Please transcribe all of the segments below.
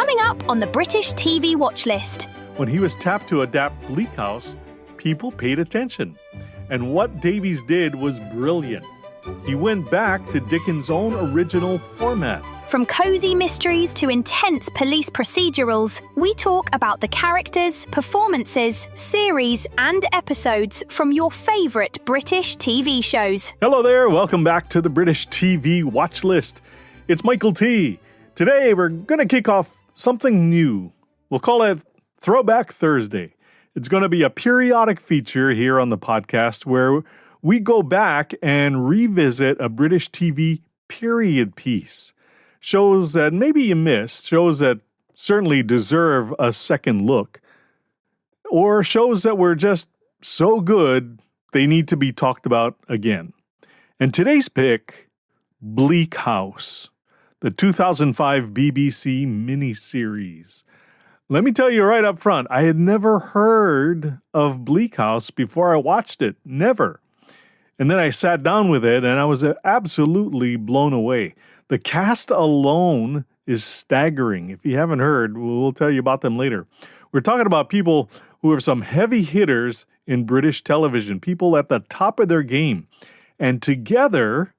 Coming up on the British TV watch list. When he was tapped to adapt Bleak House, people paid attention. And what Davies did was brilliant. He went back to Dickens' own original format. From cozy mysteries to intense police procedurals, we talk about the characters, performances, series, and episodes from your favourite British TV shows. Hello there, welcome back to the British TV watch list. It's Michael T. Today we're going to kick off something new. We'll call it Throwback Thursday. It's going to be a periodic feature here on the podcast where we go back and revisit a British TV period piece. Shows that maybe you missed, shows that certainly deserve a second look, or shows that were just so good they need to be talked about again. And today's pick, Bleak House, the 2005 BBC miniseries. Let me tell you right up front, I had never heard of Bleak House before I watched it. Never. And then I sat down with it and I was absolutely blown away. The cast alone is staggering. If you haven't heard, we'll tell you about them later. We're talking about people who are some heavy hitters in British television, people at the top of their game. And together,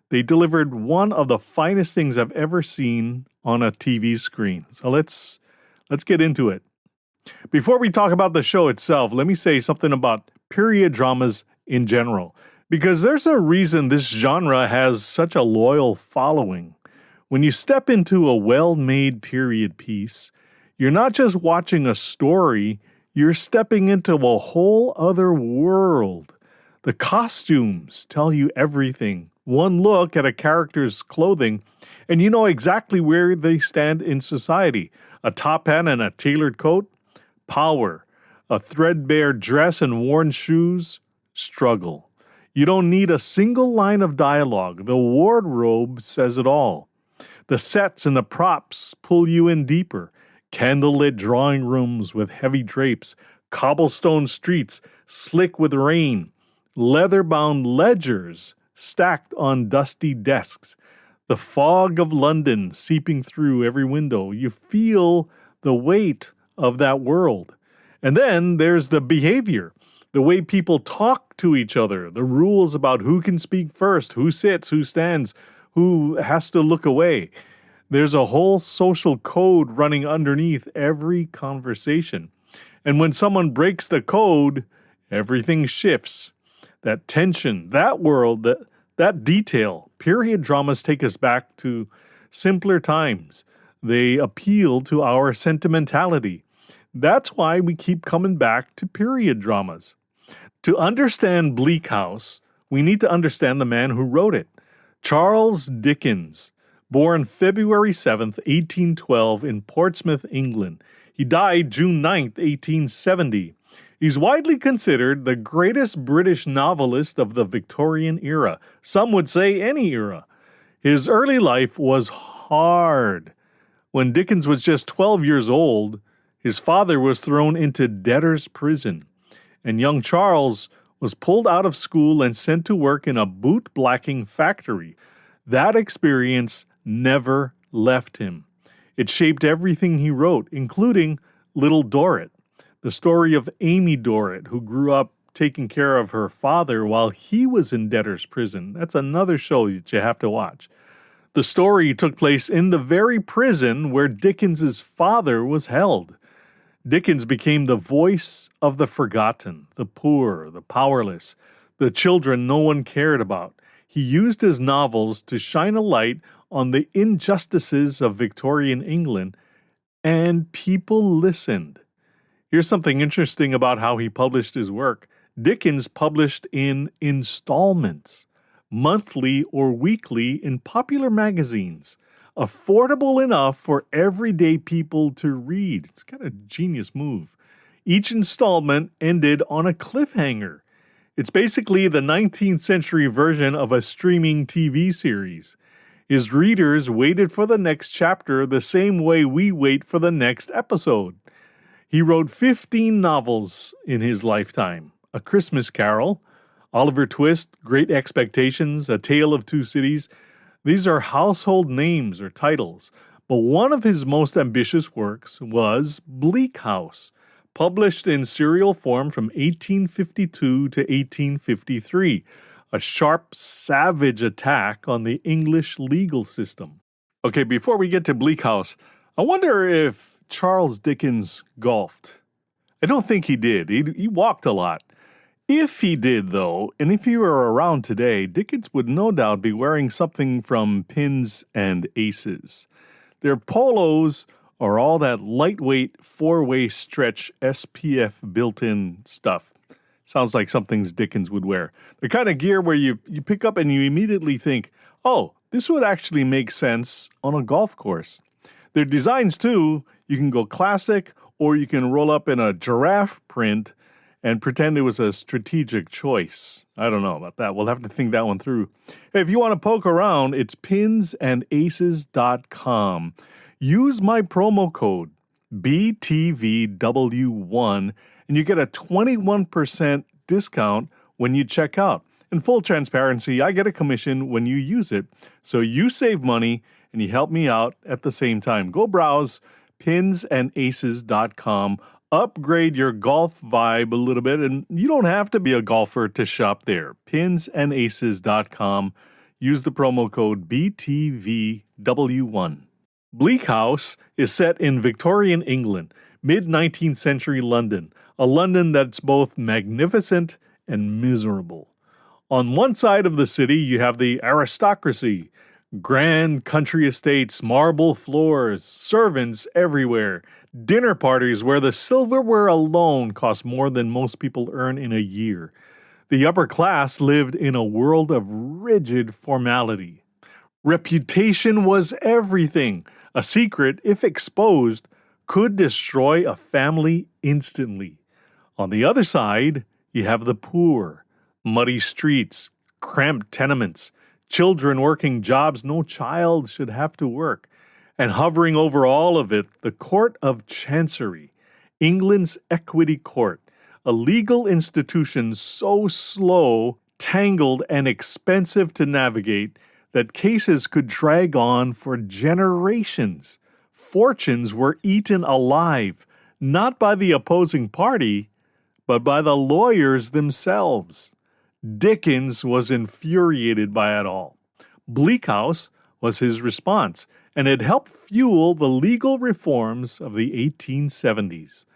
they delivered one of the finest things I've ever seen on a TV screen. So let's get into it. Before we talk about the show itself, let me say something about period dramas in general. Because there's a reason this genre has such a loyal following. When you step into a well-made period piece, you're not just watching a story, you're stepping into a whole other world. The costumes tell you everything. One look at a character's clothing, and you know exactly where they stand in society. A top hat and a tailored coat, power. A threadbare dress and worn shoes, struggle. You don't need a single line of dialogue. The wardrobe says it all. The sets and the props pull you in deeper. Candlelit drawing rooms with heavy drapes, cobblestone streets slick with rain, leather-bound ledgers stacked on dusty desks, the fog of London seeping through every window. You feel the weight of that world. And then there's the behavior. The way people talk to each other, the rules about who can speak first, who sits, who stands, who has to look away. There's a whole social code running underneath every conversation. And when someone breaks the code, everything shifts. That tension, that world, that detail. Period dramas take us back to simpler times. They appeal to our sentimentality. That's why we keep coming back to period dramas. To understand Bleak House, we need to understand the man who wrote it. Charles Dickens, born February 7th, 1812 in Portsmouth, England. He died June 9th, 1870. He's widely considered the greatest British novelist of the Victorian era. Some would say any era. His early life was hard. When Dickens was just 12 years old, his father was thrown into debtor's prison. And young Charles was pulled out of school and sent to work in a boot-blacking factory. That experience never left him. It shaped everything he wrote, including Little Dorrit, the story of Amy Dorrit, who grew up taking care of her father while he was in debtor's prison. That's another show that you have to watch. The story took place in the very prison where Dickens's father was held. Dickens became the voice of the forgotten, the poor, the powerless, the children no one cared about. He used his novels to shine a light on the injustices of Victorian England, and people listened. Here's something interesting about how he published his work. Dickens published in installments, monthly or weekly in popular magazines. Affordable enough for everyday people to read. It's kind of a genius move. Each installment ended on a cliffhanger. It's basically the 19th century version of a streaming TV series. His readers waited for the next chapter the same way we wait for the next episode. He wrote 15 novels in his lifetime. A Christmas Carol, Oliver Twist, Great Expectations, A Tale of Two Cities. These are household names or titles. But one of his most ambitious works was Bleak House, published in serial form from 1852 to 1853, a sharp, savage attack on the English legal system. Okay, before we get to Bleak House, I wonder if Charles Dickens golfed. I don't think he did. He walked a lot. If he did, though, and if he were around today, Dickens would no doubt be wearing something from Pins and Aces. Their polos are all that lightweight four-way stretch SPF built-in stuff. Sounds like something Dickens would wear. The kind of gear where you pick up and you immediately think, oh, this would actually make sense on a golf course. Their designs, too, you can go classic or you can roll up in a giraffe print and pretend it was a strategic choice. I don't know about that. We'll have to think that one through. Hey, if you want to poke around, it's pinsandaces.com. Use my promo code BTVW1 and you get a 21% discount when you check out. In full transparency, I get a commission when you use it, so you save money and you help me out at the same time. Go browse pinsandaces.com. Upgrade your golf vibe a little bit, and you don't have to be a golfer to shop there. pinsandaces.com. Use the promo code BTVW1. Bleak House is set in Victorian England, mid-19th century London, a London that's both magnificent and miserable. On one side of the city, you have the aristocracy, grand country estates, marble floors, servants everywhere, dinner parties where the silverware alone costs more than most people earn in a year. The upper class lived in a world of rigid formality. Reputation was everything. A secret, if exposed, could destroy a family instantly. On the other side, you have the poor, muddy streets, cramped tenements, children working jobs no child should have to work, and hovering over all of it, the Court of Chancery, England's equity court, a legal institution so slow, tangled, and expensive to navigate that cases could drag on for generations. Fortunes were eaten alive, not by the opposing party, but by the lawyers themselves. Dickens was infuriated by it all. Bleak House was his response, and it helped fuel the legal reforms of the 1870s.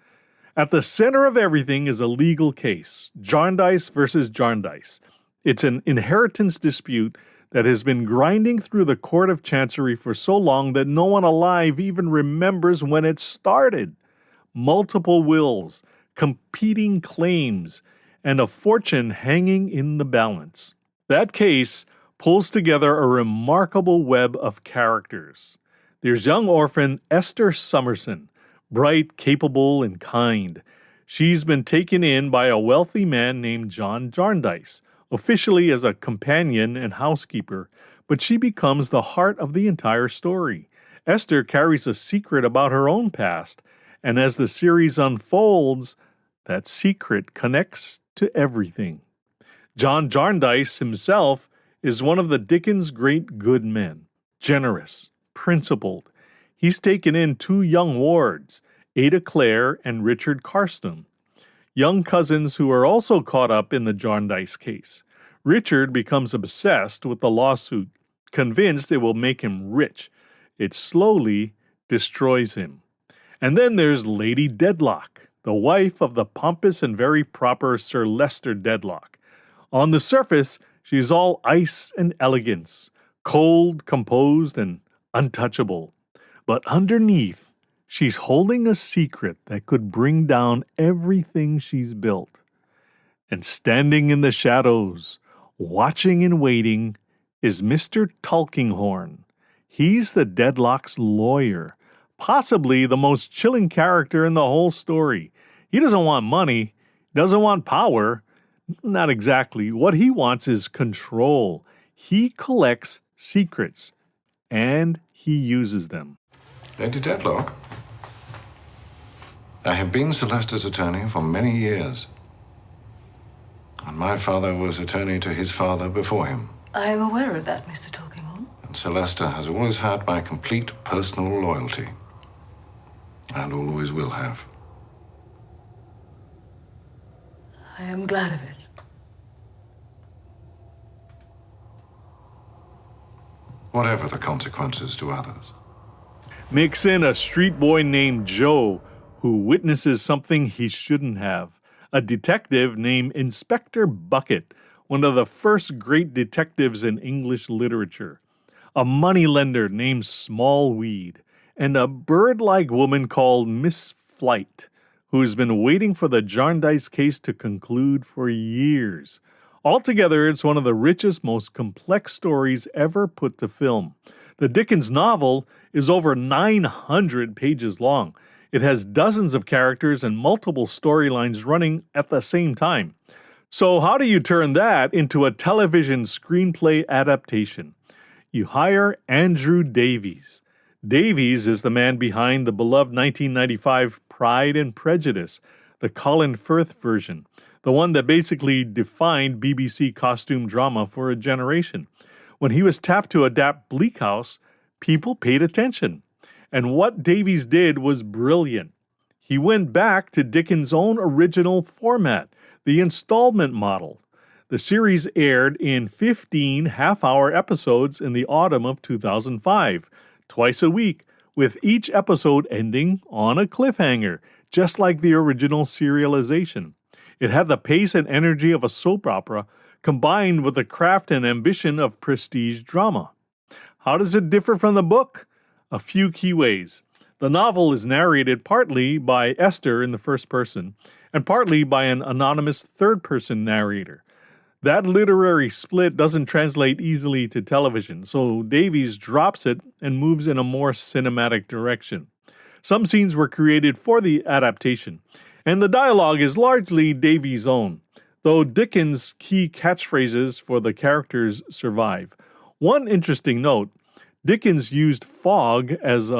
At the center of everything is a legal case, Jarndyce versus Jarndyce. It's an inheritance dispute that has been grinding through the Court of Chancery for so long that no one alive even remembers when it started. Multiple wills, competing claims, and a fortune hanging in the balance. That case pulls together a remarkable web of characters. There's young orphan Esther Summerson, bright, capable, and kind. She's been taken in by a wealthy man named John Jarndyce, officially as a companion and housekeeper, but she becomes the heart of the entire story. Esther carries a secret about her own past, and as the series unfolds, that secret connects to everything. John Jarndyce himself is one of the Dickens' great good men, generous, principled. He's taken in two young wards, Ada Clare and Richard Carstone, young cousins who are also caught up in the Jarndyce case. Richard becomes obsessed with the lawsuit, convinced it will make him rich. It slowly destroys him. And then there's Lady Dedlock, the wife of the pompous and very proper Sir Leicester Dedlock. On the surface, she's all ice and elegance, cold, composed, and untouchable. But underneath, she's holding a secret that could bring down everything she's built. And standing in the shadows, watching and waiting, is Mr. Tulkinghorn. He's the Dedlock's lawyer, possibly the most chilling character in the whole story. He doesn't want money, doesn't want power. Not exactly. What he wants is control. He collects secrets, and he uses them. Lady Dedlock, I have been Sir Leicester's attorney for many years. And my father was attorney to his father before him. I am aware of that, Mr. Tulkinghorn. Sir Leicester has always had my complete personal loyalty. And always will have. I am glad of it. Whatever the consequences to others. Mix in a street boy named Joe who witnesses something he shouldn't have. A detective named Inspector Bucket, one of the first great detectives in English literature. A moneylender named Smallweed. And a bird-like woman called Miss Flight, who's been waiting for the Jarndyce case to conclude for years. Altogether, it's one of the richest, most complex stories ever put to film. The Dickens novel is over 900 pages long. It has dozens of characters and multiple storylines running at the same time. So how do you turn that into a television screenplay adaptation? You hire Andrew Davies. Davies is the man behind the beloved 1995 Pride and Prejudice, the Colin Firth version, the one that basically defined BBC costume drama for a generation. When he was tapped to adapt Bleak House, people paid attention. And what Davies did was brilliant. He went back to Dickens' own original format, the installment model. The series aired in 15 half-hour episodes in the autumn of 2005, twice a week, with each episode ending on a cliffhanger, just like the original serialization. It had the pace and energy of a soap opera, combined with the craft and ambition of prestige drama. How does it differ from the book? A few key ways. The novel is narrated partly by Esther in the first person, and partly by an anonymous third-person narrator. That literary split doesn't translate easily to television, so Davies drops it and moves in a more cinematic direction. Some scenes were created for the adaptation, and the dialogue is largely Davies' own, though Dickens' key catchphrases for the characters survive. One interesting note, Dickens used fog as a